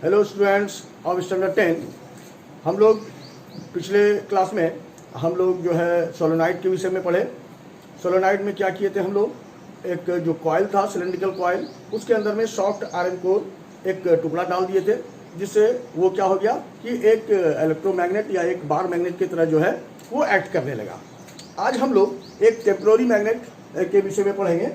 Hello students of standard 10। हम लोग पिछले क्लास में हम लोग जो है सोलोनाइड के विषय में पढ़े। सोलोनाइड में क्या किए थे हम लोग, एक जो कॉइल था सिलेंड्रिकल कॉइल, उसके अंदर में सॉफ्ट आयरन कोर एक टुकड़ा डाल दिए थे, जिससे वो क्या हो गया कि एक इलेक्ट्रोमैग्नेट या एक बार मैग्नेट की तरह जो है वो एक्ट करने लगा। आज हम लोग एक टेम्पोररी मैग्नेट के विषय में पढ़ेंगे,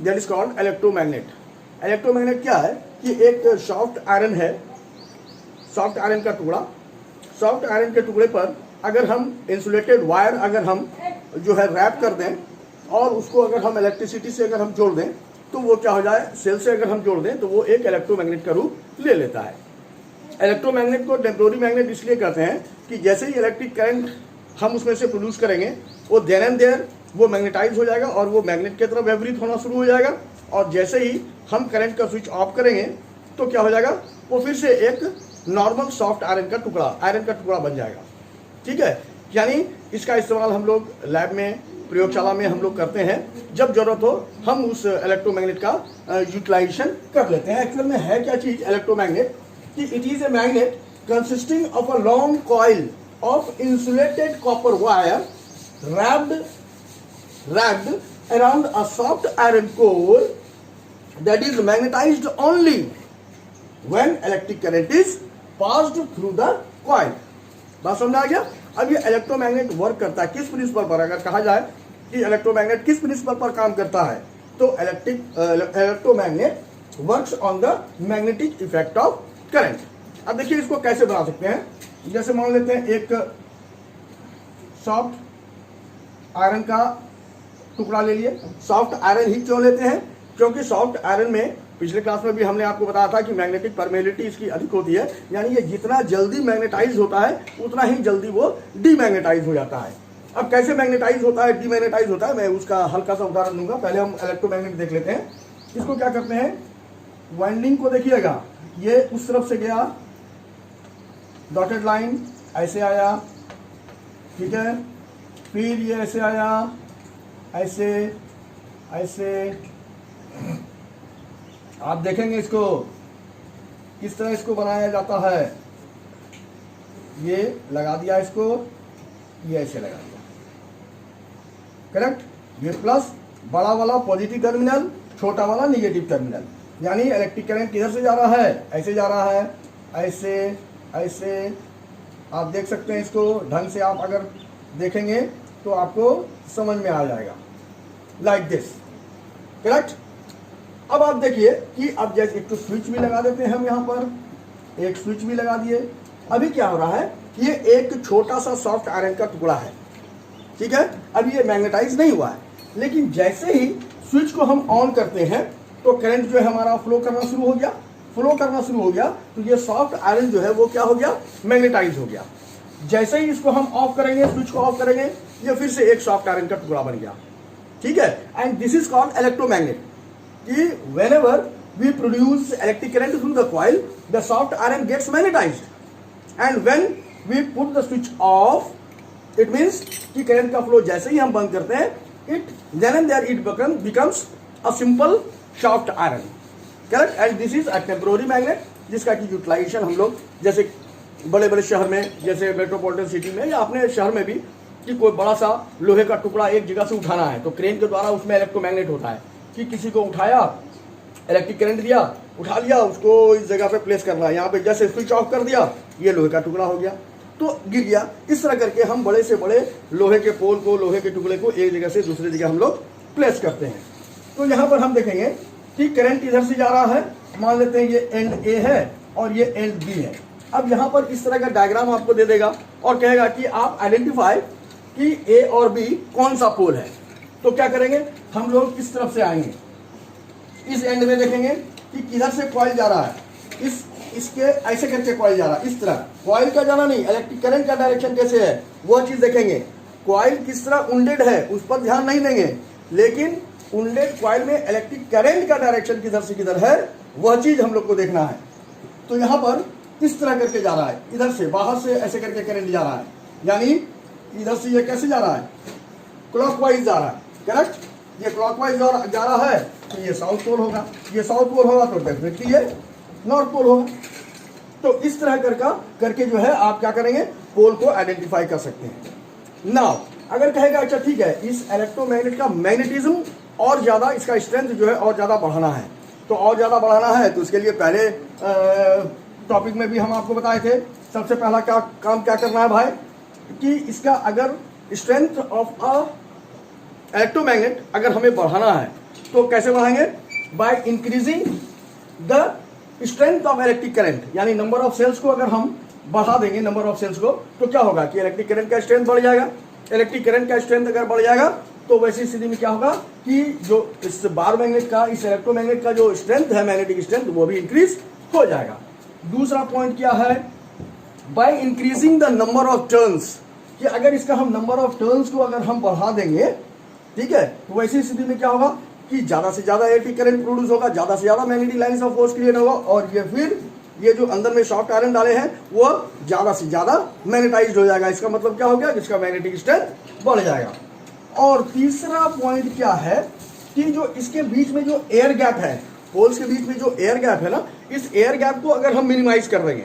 that is called electromagnet. Electromagnet क्या है कि एक सॉफ्ट आयरन है, सॉफ्ट आयरन का टुकड़ा। सॉफ्ट आयरन के टुकड़े पर अगर हम इंसुलेटेड वायर अगर हम जो है रैप कर दें और उसको अगर हम इलेक्ट्रिसिटी से अगर हम जोड़ दें तो वो क्या हो जाए, सेल से अगर हम जोड़ दें तो वो एक इलेक्ट्रोमैग्नेट का रूप ले लेता है। इलेक्ट्रोमैग्नेट को टेम्पोररी मैग्नेट इसलिए कहते हैं कि जैसे ही इलेक्ट्रिक करंट हम उसमें से प्रोड्यूस करेंगे वो देन एंड देयर वो मैग्नेटाइज हो जाएगा और वो मैग्नेट की तरफ विपरीत होना शुरू हो जाएगा, और जैसे ही हम करंट का स्विच ऑफ करेंगे तो क्या हो जाएगा, वो फिर से एक नॉर्मल सॉफ्ट आयरन का टुकड़ा बन जाएगा। ठीक है, यानी इसका इस्तेमाल हम लोग लैब में, प्रयोगशाला में हम लोग करते हैं। जब जरूरत हो हम उस इलेक्ट्रोमैग्नेट का यूटिलाइजेशन कर लेते हैं। एक्चुअल में है क्या चीज इलेक्ट्रोमैग्नेट, कि it is a magnet consisting of a long coil of insulated copper wire wrapped around a soft iron core that is magnetized only when electric current is passed through the coil। बात समझ आ गया। अब ये electromagnet work करता है किस principal पर, अगर कहा जाए कि इलेक्ट्रोमैग्नेट किस प्रिंसिपल पर काम करता है तो electromagnet works on the magnetic effect of current. अब देखिए इसको कैसे बना सकते हैं। जैसे मान लेते हैं एक सॉफ्ट आयरन का टुकड़ा ले लिए। सॉफ्ट आयरन ही क्यों लेते हैं, क्योंकि सॉफ्ट आयरन में पिछले क्लास में भी हमने आपको बताया था कि मैग्नेटिक परमेबिलिटी इसकी अधिक होती है, यानी ये जितना जल्दी मैग्नेटाइज होता है उतना ही जल्दी वो डीमैग्नेटाइज हो जाता है। अब कैसे मैग्नेटाइज होता है, डीमैग्नेटाइज होता है, मैं उसका हल्का सा उदाहरण दूंगा। पहले हम इलेक्ट्रोमैग्नेट देख लेते हैं। इसको क्या करते हैं, वाइंडिंग को देखिएगा, ये उस तरफ से गया, डॉटेड लाइन ऐसे आया, ठीक है, फिर ये ऐसे आया, ऐसे ऐसे। आप देखेंगे इसको किस तरह इसको बनाया जाता है। ये लगा दिया इसको, ये ऐसे लगा दिया, करेक्ट। ये प्लस बड़ा वाला पॉजिटिव टर्मिनल, छोटा वाला निगेटिव टर्मिनल, यानी इलेक्ट्रिक करंट किधर से जा रहा है, ऐसे जा रहा है, ऐसे ऐसे। आप देख सकते हैं इसको ढंग से, आप अगर देखेंगे तो आपको समझ में आ जाएगा, लाइक दिस, करेक्ट। अब आप देखिए कि अब जैसे एक तो स्विच भी लगा देते हैं हम, यहाँ पर एक स्विच भी लगा दिए। अभी क्या हो रहा है, ये एक छोटा सा सॉफ्ट आयरन का टुकड़ा है, ठीक है, अभी ये मैग्नेटाइज नहीं हुआ है, लेकिन जैसे ही स्विच को हम ऑन करते हैं तो करंट जो है हमारा फ्लो करना शुरू हो गया। फ्लो करना शुरू हो गया तो ये सॉफ्ट आयरन जो है वो क्या हो गया, मैग्नेटाइज हो गया। जैसे ही इसको हम ऑफ करेंगे, स्विच को ऑफ करेंगे, ये फिर से एक सॉफ्ट आयरन का टुकड़ा बन गया, ठीक है। And this is called electromagnet, कि whenever we produce electric current through the coil, the soft iron gets magnetized, and when we put the switch off, it means कि करंट का फ्लो जैसे ही हम बंद करते हैं, it then and there it becomes a simple soft iron, correct। and this is a temporary magnet, जिसका की utilisation हम लोग जैसे बड़े बड़े शहर में, जैसे मेट्रोपॉलिटन सिटी में या अपने शहर में भी, कि कोई बड़ा सा लोहे का टुकड़ा एक जगह से उठाना है तो क्रेन के द्वारा उसमें इलेक्ट्रोमैग्नेट होता है, कि किसी को उठाया, इलेक्ट्रिक करंट दिया, उठा लिया, उसको इस जगह पे प्लेस करना है, यहाँ पे जैसे स्विच ऑफ कर दिया, ये लोहे का टुकड़ा हो गया तो गिर गया। इस तरह करके हम बड़े से बड़े लोहे के पोल को, लोहे के टुकड़े को एक जगह से दूसरी जगह हम लोग प्लेस करते हैं। तो यहाँ पर हम देखेंगे कि करंट इधर से जा रहा है, मान लेते हैं ये एंड ए है और ये एंड बी है। अब यहाँ पर इस तरह का डायग्राम आपको दे देगा और कहेगा कि आप आइडेंटिफाई कि ए और बी कौन सा पोल है। तो क्या करेंगे, हम लोग किस तरफ से आएंगे, इस एंड में देखेंगे कि किधर से कॉइल जा रहा है, इसके ऐसे करके कॉइल जा रहा है, इस तरह कॉइल का जाना नहीं, इलेक्ट्रिक करंट का डायरेक्शन कैसे है वो चीज देखेंगे। कॉइल किस तरह उंडेड है उस पर ध्यान नहीं देंगे, लेकिन उंडेड कॉइल में इलेक्ट्रिक करंट का डायरेक्शन किधर से किधर है वह चीज हम लोग को देखना है। तो यहाँ पर किस तरह करके जा रहा है, इधर से बाहर से ऐसे करके करंट जा रहा है, यानी इधर से ये कैसे जा रहा है, क्लॉकवाइज जा रहा है, करेक्ट। ये क्लॉकवाइज जा रहा है तो ये साउथ पोल होगा, ये साउथ पोल होगा तो डेफिनेटली ये नॉर्थ पोल होगा। तो इस तरह करके जो है आप क्या करेंगे, पोल को आइडेंटिफाई कर सकते हैं। नाउ अगर कहेगा अच्छा ठीक है, इस इलेक्ट्रोमैग्नेट का मैग्नेटिज्म और ज़्यादा, इसका स्ट्रेंथ जो है और ज़्यादा बढ़ाना है, तो और ज़्यादा बढ़ाना है तो उसके लिए पहले टॉपिक में भी हम आपको बताए थे, सबसे पहला काम क्या करना है भाई, कि इसका अगर स्ट्रेंथ ऑफ अ इलेक्ट्रोमैग्नेट अगर हमें बढ़ाना है तो कैसे बढ़ाएंगे, by increasing the strength of electric current, यानी नंबर ऑफ सेल्स को अगर हम बढ़ा देंगे, नंबर ऑफ सेल्स को, तो क्या होगा कि इलेक्ट्रिक करंट का स्ट्रेंथ बढ़ जाएगा। इलेक्ट्रिक करंट का स्ट्रेंथ अगर बढ़ जाएगा तो वैसी स्थिति में क्या होगा कि जो इस बार मैग्नेट का, इस इलेक्ट्रोमैग्नेट का जो स्ट्रेंथ है, मैग्नेटिक स्ट्रेंथ, वो भी इंक्रीज हो जाएगा। दूसरा पॉइंट क्या है, by increasing the number of turns, कि अगर इसका हम नंबर ऑफ टर्न्स को अगर हम बढ़ा देंगे, ठीक है, तो वैसी स्थिति में क्या होगा कि ज्यादा से ज्यादा इलेक्ट्रिक करंट प्रोड्यूस होगा, ज्यादा से ज्यादा magnetic lines of force create होगा, और ये फिर ये जो अंदर में सॉफ्ट आयरन डाले हैं वो ज्यादा से ज्यादा मैग्नेटाइज्ड हो जाएगा। इसका मतलब क्या हो गया, जिसका मैग्नेटिक स्ट्रेंथ बढ़ जाएगा। और तीसरा पॉइंट क्या है कि जो इसके बीच में जो एयर गैप है, पोल्स के बीच में जो एयर गैप है ना, इस एयर गैप को अगर हम मिनिमाइज कर देंगे,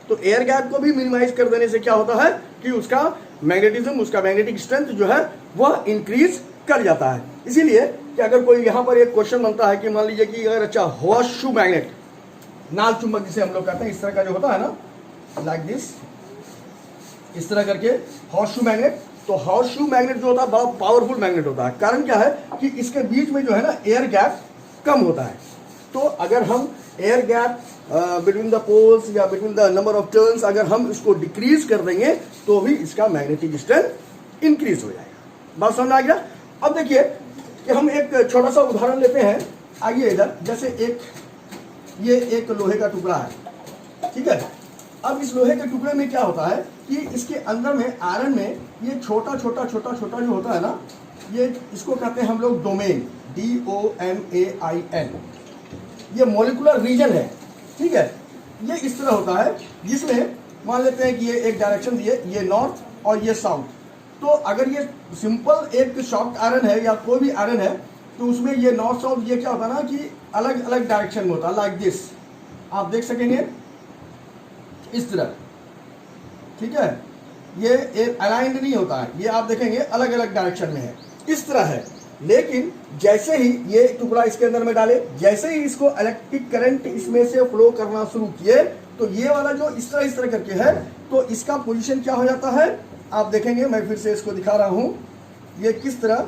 तो एयर गैप को भी मिनिमाइज कर देने से क्या होता है कि उसका मैग्नेटिज्म, उसका मैग्नेटिक स्ट्रेंथ जो है वह इंक्रीज कर जाता है। इसीलिए कि अगर कोई यहाँ पर एक क्वेश्चन बनता है कि मान लीजिए कि अगर अच्छा हॉर्स शू मैग्नेट, नाल चुंबक जिसे हम लोग कहते हैं, इस तरह का जो होता है ना, लाइक दिस, इस तरह करके हॉर्स शू मैग्नेट, तो हॉर्स शू मैग्नेट जो होता है बहुत पावरफुल मैग्नेट होता है। कारण क्या है कि इसके बीच में जो है ना एयर गैप कम होता है। तो अगर हम air gap between the poles या between the number of turns अगर हम इसको डिक्रीज कर देंगे तो भी इसका मैग्नेटिक स्ट्रेंथ इंक्रीज हो जाएगा। बात समझ आ गया। अब देखिए कि हम एक छोटा सा उदाहरण लेते हैं, आइए इधर, जैसे ये एक लोहे का टुकड़ा है, ठीक है। अब इस लोहे के टुकड़े में क्या होता है कि इसके अंदर में आयरन में ये छोटा छोटा जो होता है ना, ये इसको कहते हैं हम लोग डोमेन, DOMAIN, ये मॉलिक्यूलर रीजन है, ठीक है। ये इस तरह होता है जिसमें मान लेते हैं कि ये एक डायरेक्शन दिए, ये नॉर्थ और ये साउथ। तो अगर ये सिंपल एक सॉफ्ट आयरन है या कोई भी आयरन है तो उसमें ये नॉर्थ साउथ ये क्या होता है ना कि अलग अलग डायरेक्शन में होता है, लाइक दिस, आप देख सकेंगे इस तरह, ठीक है। ये अलाइंड नहीं होता है, ये आप देखेंगे अलग अलग डायरेक्शन में है, इस तरह है। लेकिन जैसे ही ये टुकड़ा इसके अंदर में डाले, जैसे ही इसको इलेक्ट्रिक करंट इसमें से फ्लो करना शुरू किए, तो ये वाला जो इस तरह करके है, तो इसका पोजीशन क्या हो जाता है, आप देखेंगे। मैं फिर से इसको दिखा रहा हूं, ये किस तरह,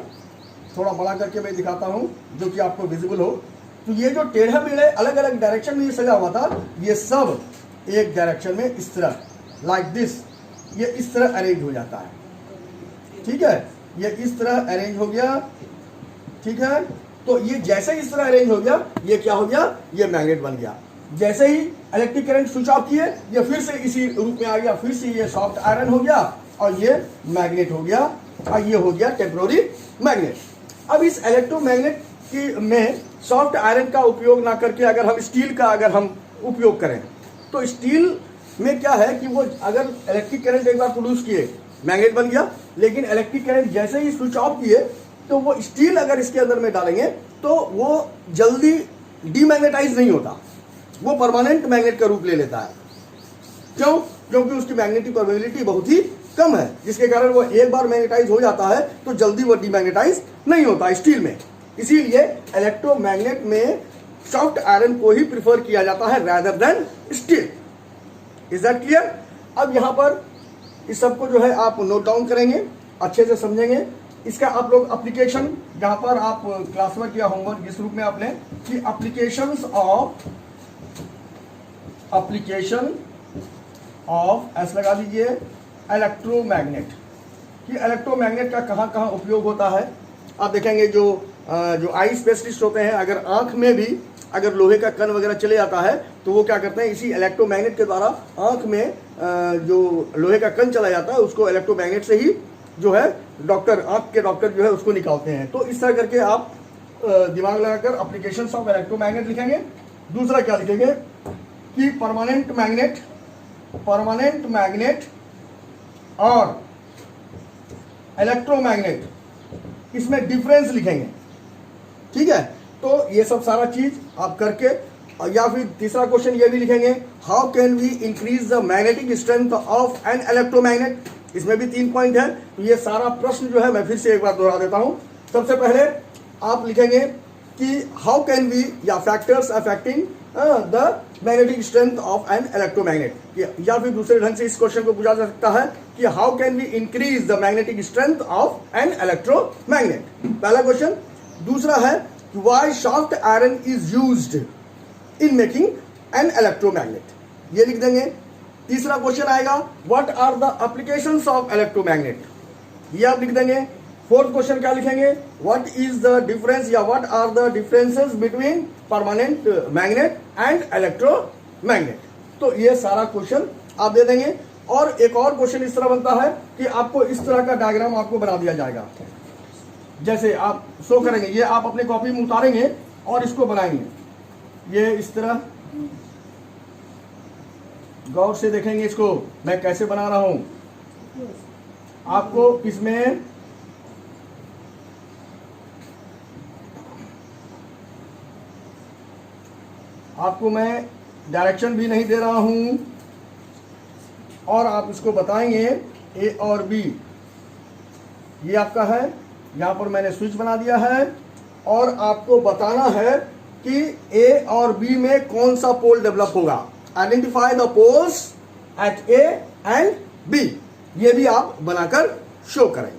थोड़ा बड़ा करके मैं दिखाता हूं जो कि आपको विजिबल हो। तो ये जो टेढ़ा मेढ़े अलग अलग डायरेक्शन में ये सजा हुआ था, ये सब एक डायरेक्शन में इस तरह, लाइक दिस, ये इस तरह अरेंज हो जाता है, ठीक है। ये इस तरह अरेंज हो गया, ठीक है। तो ये जैसे इस तरह अरेंज हो गया, ये क्या हो गया, ये मैग्नेट बन गया। जैसे ही इलेक्ट्रिक करंट स्विच ऑफ किए, ये फिर से इसी रूप में आ गया, फिर से ये सॉफ्ट आयरन हो गया और ये मैग्नेट हो गया, और ये हो गया टेम्पोररी मैग्नेट। अब इस इलेक्ट्रोमैग्नेट की में सॉफ्ट आयरन का उपयोग ना करके अगर हम स्टील का अगर हम उपयोग करें, तो स्टील में क्या है कि वो अगर इलेक्ट्रिक करंट एक बार प्रोड्यूस किए, मैग्नेट बन गया, लेकिन इलेक्ट्रिक करंट जैसे ही स्विच ऑफ किए, तो वो स्टील अगर इसके अंदर में डालेंगे तो वो जल्दी डीमैग्नेटाइज नहीं होता, वो परमानेंट मैग्नेट का रूप ले लेता है। क्यों? क्योंकि उसकी मैग्नेटिक परमेबिलिटी बहुत ही कम है, जिसके कारण वो एक बार मैग्नेटाइज हो जाता है तो जल्दी वो डीमैग्नेटाइज नहीं होता स्टील में। इसीलिए इलेक्ट्रोमैग्नेट में सॉफ्ट आयरन को ही प्रिफर किया जाता है rather than steel. Is that clear? अब यहाँ पर इस सब को जो है आप नोट डाउन करेंगे, अच्छे से समझेंगे। इसका आप लोग एप्लीकेशन, जहाँ पर आप क्लास वर्क या होमवर्क जिस रूप में आपने कि एप्लीकेशन ऑफ ऐसा लगा दीजिए इलेक्ट्रोमैग्नेट, कि इलेक्ट्रोमैग्नेट का कहाँ कहाँ उपयोग होता है। आप देखेंगे जो आई स्पेशलिस्ट होते हैं, अगर आंख में भी अगर लोहे का कण वगैरह चले जाता है तो वो क्या करते हैं, इसी इलेक्ट्रोमैग्नेट के द्वारा आंख में जो लोहे का कण चला जाता है उसको इलेक्ट्रोमैग्नेट से ही जो है डॉक्टर, आंख के डॉक्टर जो है उसको निकालते हैं। तो इस तरह करके आप दिमाग लगाकर एप्लीकेशंस ऑफ इलेक्ट्रोमैग्नेट लिखेंगे। दूसरा क्या लिखेंगे कि परमानेंट मैग्नेट और इलेक्ट्रोमैग्नेट, इसमें डिफरेंस लिखेंगे, ठीक है। तो ये सब सारा चीज आप करके या फिर तीसरा क्वेश्चन ये भी लिखेंगे, how can we increase the magnetic strength of an electromagnet. इसमें भी 3 पॉइंट है। तो ये सारा प्रश्न जो है मैं फिर से एक बार दोहरा देता हूं। सबसे पहले आप लिखेंगे कि हाउ कैन वी, या factors affecting the magnetic strength of an electromagnet, या फिर दूसरे ढंग से इस क्वेश्चन को पूछा जा सकता है कि how can we increase the magnetic strength of an electromagnet, पहला क्वेश्चन। दूसरा है why soft iron is used in making an electromagnet, ये लिख देंगे। तीसरा क्वेश्चन आएगा what are the applications of electromagnet, ये आप लिख देंगे। फोर्थ क्वेश्चन क्या लिखेंगे, व्हाट इज द डिफरेंस या what are the differences between permanent magnet and electromagnet. तो ये सारा क्वेश्चन आप दे देंगे। और एक और क्वेश्चन इस तरह बनता है कि आपको इस तरह का डायग्राम आपको बना दिया जाएगा, जैसे आप शो करेंगे, ये आप अपने कॉपी में उतारेंगे और इसको बनाएंगे। ये इस तरह गौर से देखेंगे इसको मैं कैसे बना रहा हूं। आपको इसमें आपको मैं डायरेक्शन भी नहीं दे रहा हूं और आप इसको बताएंगे ए और बी, ये आपका है। यहां पर मैंने स्विच बना दिया है और आपको बताना है कि ए और बी में कौन सा पोल डेवलप होगा। Identify the poles at A and B, ये भी आप बनाकर शो करेंगे।